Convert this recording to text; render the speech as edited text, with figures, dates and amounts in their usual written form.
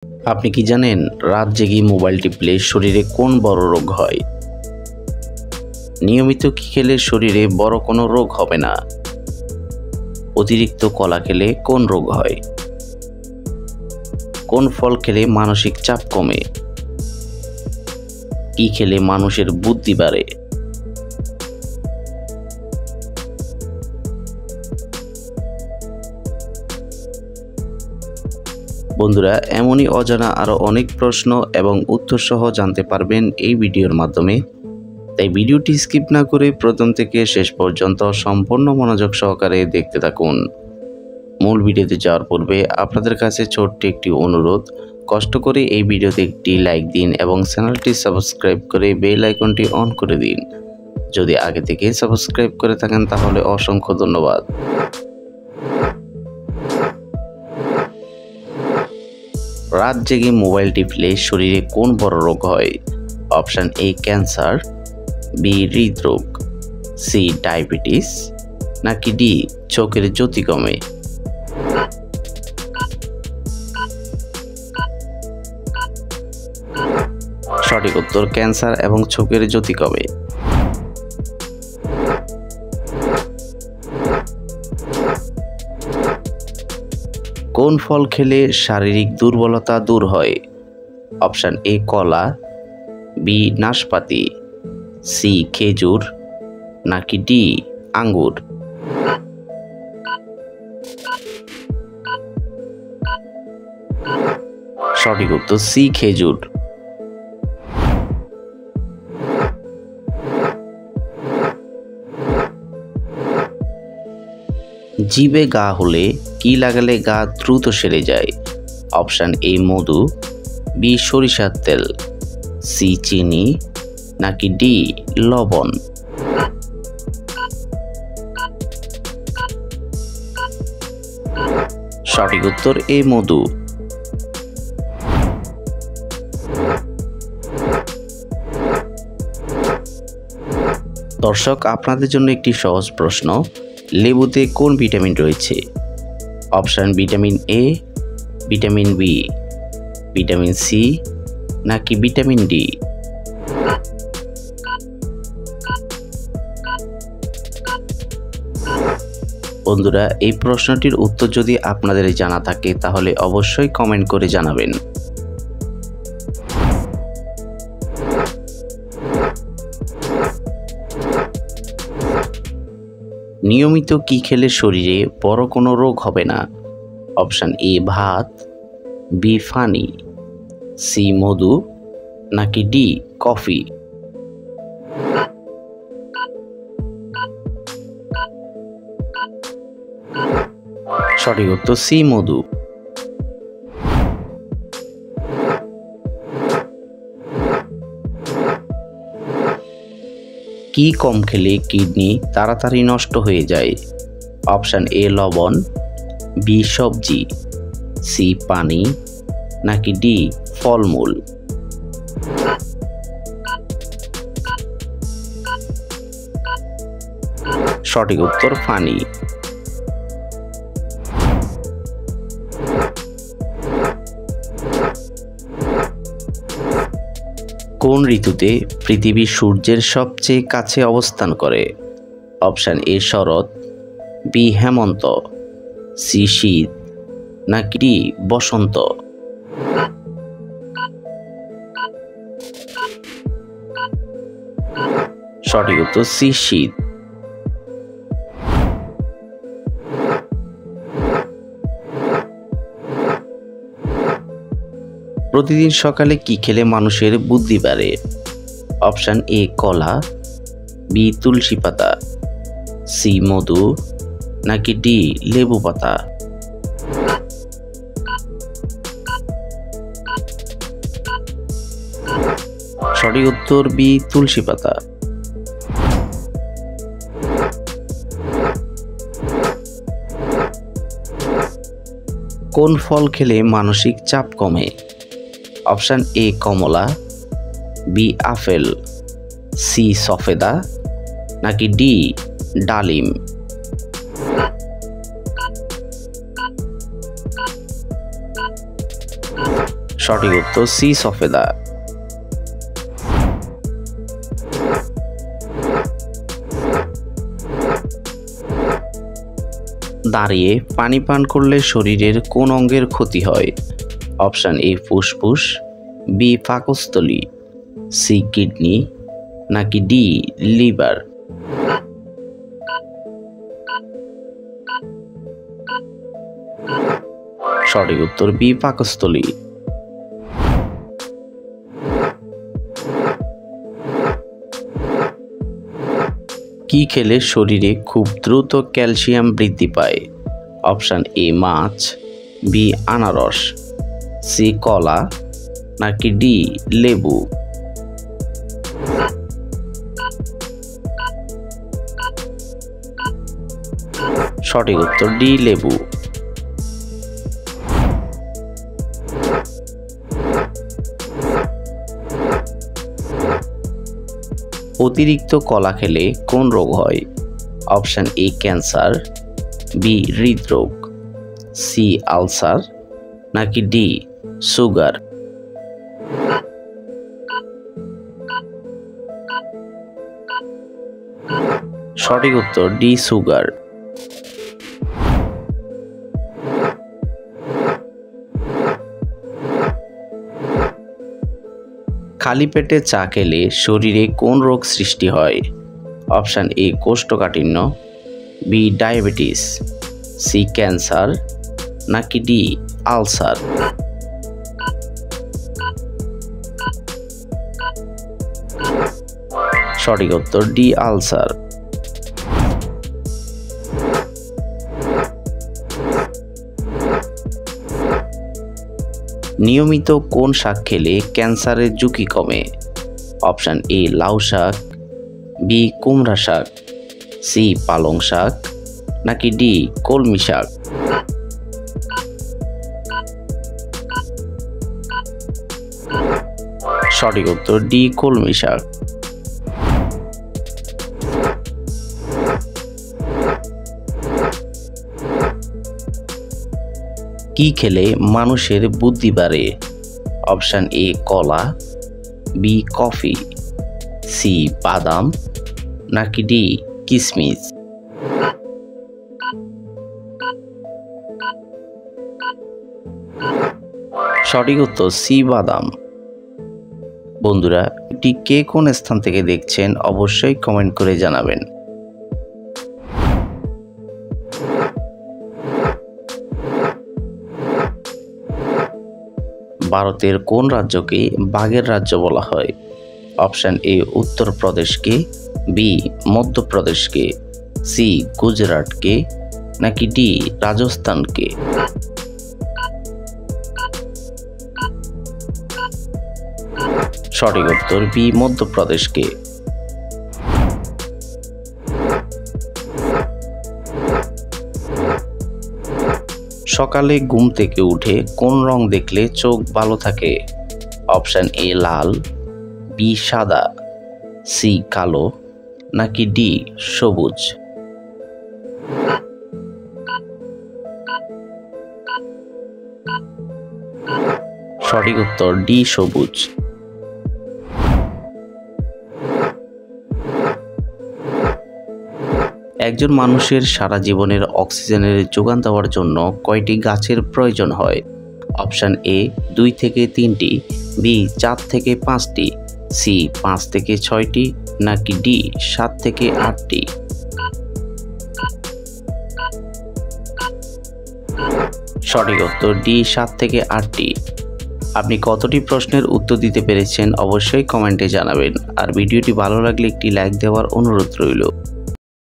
আপনি কি জানেন রাত জেগে মোবাইল টিপলে শরীরে কোন বড় রোগ হয়? নিয়মিত কি খেলে শরীরে বড় কোনো রোগ হবে না? অতিরিক্ত কলা খেলে কোন রোগ হয়? কোন ফল খেলে মানসিক চাপ কমে? কি খেলে মানুষের বুদ্ধি বাড়ে? বন্ধুরা, এমনই অজানা আরও অনেক প্রশ্ন এবং উত্তর সহ জানতে পারবেন এই ভিডিওর মাধ্যমে। তাই ভিডিওটি স্কিপ না করে প্রথম থেকে শেষ পর্যন্ত সম্পূর্ণ মনোযোগ সহকারে দেখতে থাকুন। মূল ভিডিওতে যাওয়ার পূর্বে আপনাদের কাছে ছোট্ট একটি অনুরোধ, কষ্ট করে এই ভিডিওতে একটি লাইক দিন এবং চ্যানেলটি সাবস্ক্রাইব করে বেল আইকনটি অন করে দিন। যদি আগে থেকে সাবস্ক্রাইব করে থাকেন তাহলে অসংখ্য ধন্যবাদ। রাত জেগে মোবাইল টিপলে শরীরে কোন বড় রোগ হয়? অপশান এ ক্যান্সার, বি হৃদরোগ, সি ডায়াবেটিস, নাকি ডি চোখের জ্যোতি কমে? সঠিক উত্তর ক্যান্সার এবং চোখের জ্যোতি কমে। কোন ফল খেলে শারীরিক দুর্বলতা দূর হয়? অপশান এ কলা, বি নাশপাতি, সি খেজুর, নাকি ডি আঙ্গুর? সঠিক উত্তর সি খেজুর। জিভে গা হলে কি লাগালে গা দ্রুত সেরে যায়? অপশান এ মধু, বি সরিষার তেল, সি চিনি, নাকি ডি লবণ? সঠিক উত্তর এ মধু। দর্শক, আপনাদের জন্য একটি সহজ প্রশ্ন, লেবুতে কোন ভিটামিন রয়েছে? Option vitamin A, vitamin B, vitamin C, নাকি ভিটামিন ডি? বন্ধুরা, এই প্রশ্নটির উত্তর যদি আপনাদের জানা থাকে তাহলে অবশ্যই কমেন্ট করে জানাবেন। নিয়মিত কি খেলে শরীরে বড় কোনো রোগ হবে না? অপশান এ ভাত, বি পানি, সি মধু, নাকি ডি কফি? সঠিক উত্তর সি মধু। কি কম খেলে কিডনি তাড়াতাড়ি নষ্ট হয়ে যায়? অপশান এ লবণ, বি সবজি, সি পানি, নাকি ডি ফলমূল? সঠিক উত্তর পানি। কোন ঋতুতে পৃথিবী সূর্যের সবচেয়ে কাছে অবস্থান করে? অপশান এ শরৎ, বি হেমন্ত, সি শীত, নাকি ডি বসন্ত? সঠিক উত্তর সি শীত। প্রতিদিন সকালে কি খেলে মানুষের বুদ্ধি বাড়ে? অপশান এ কলা, বি তুলসী পাতা, সি মধু, নাকি ডি লেবু পাতা? সঠিক উত্তর বি তুলসী পাতা। কোন ফল খেলে মানসিক চাপ কমে? অপশান এ কমলা, বি আপেল, সি সফেদা, নাকি ডি ডালিম? সঠিক উত্তর সি সফেদা। দাঁড়িয়ে পানি পান করলে শরীরের কোন অঙ্গের ক্ষতি হয়? অপশন এ ফুসফুস, বি পাকস্থলী, সি কিডনি নাকি ডি লিভার। সঠিক উত্তর বি পাকস্থলী। কি খেলে শরীরে খুব দ্রুত ক্যালসিয়াম বৃদ্ধি পায়? অপশন এ মাছ, বি আনারস, সি কলা নাকি ডি লেবু। সঠিক উত্তর ডি লেবু। অতিরিক্ত কলা খেলে কোন রোগ হয়? অপশন এ ক্যান্সার, বি হৃদরোগ, সি আলসার নাকি ডি সুগার। সঠিক উত্তর ডি সুগার। খালি পেটে চা খেলে শরীরে কোন রোগ সৃষ্টি হয়? অপশন এ কোষ্ঠকাঠিন্য, বি ডায়াবেটিস, সি ক্যান্সার নাকি ডি আলসার। সঠিক উত্তর ডি আলসার। নিয়মিত কোন শাক খেলে ক্যান্সারের ঝুঁকি কমে? অপশন এ লাউ শাক, বি কুমড়া শাক, সি পালং শাক নাকি ডি কলমি শাক। সঠিক উত্তর ডি কলমি শাক। কি খেলে মানুষের বুদ্ধি বাড়ে? অপশন এ কলা, বি কফি, সি বাদাম নাকি ডি কিশমিশ। সঠিক উত্তর সি বাদাম। বন্ধুরা, এটি কে কোন স্থান থেকে দেখছেন অবশ্যই কমেন্ট করে জানাবেন। ভারতের কোন রাজ্যকে বাঘের রাজ্য বলা হয়? অপশন এ উত্তরপ্রদেশকে, বি মধ্যপ্রদেশকে, সি গুজরাটকে নাকি ডি রাজস্থানকে। সঠিক উত্তর বি মধ্যপ্রদেশকে। সকালে ঘুম থেকে উঠে কোন রং দেখলে চোখ ভালো থাকে? অপশন এ লাল, বি সাদা, সি কালো নাকি ডি সবুজ। সঠিক উত্তর ডি সবুজ। একজন মানুষের সারা জীবনের অক্সিজেনের যোগান দেওয়ার জন্য কয়টি গাছের প্রয়োজন হয়? অপশন এ 2 থেকে 3টি, বি 4 থেকে 5টি, সি 5 থেকে 6টি নাকি ডি 7 থেকে 8টি। সঠিক উত্তর ডি 7 থেকে 8টি। আপনি কতটি প্রশ্নের উত্তর দিতে পেরেছেন অবশ্যই কমেন্টে জানাবেন। আর ভিডিওটি ভালো লাগলে একটি লাইক দেওয়ার অনুরোধ রইল।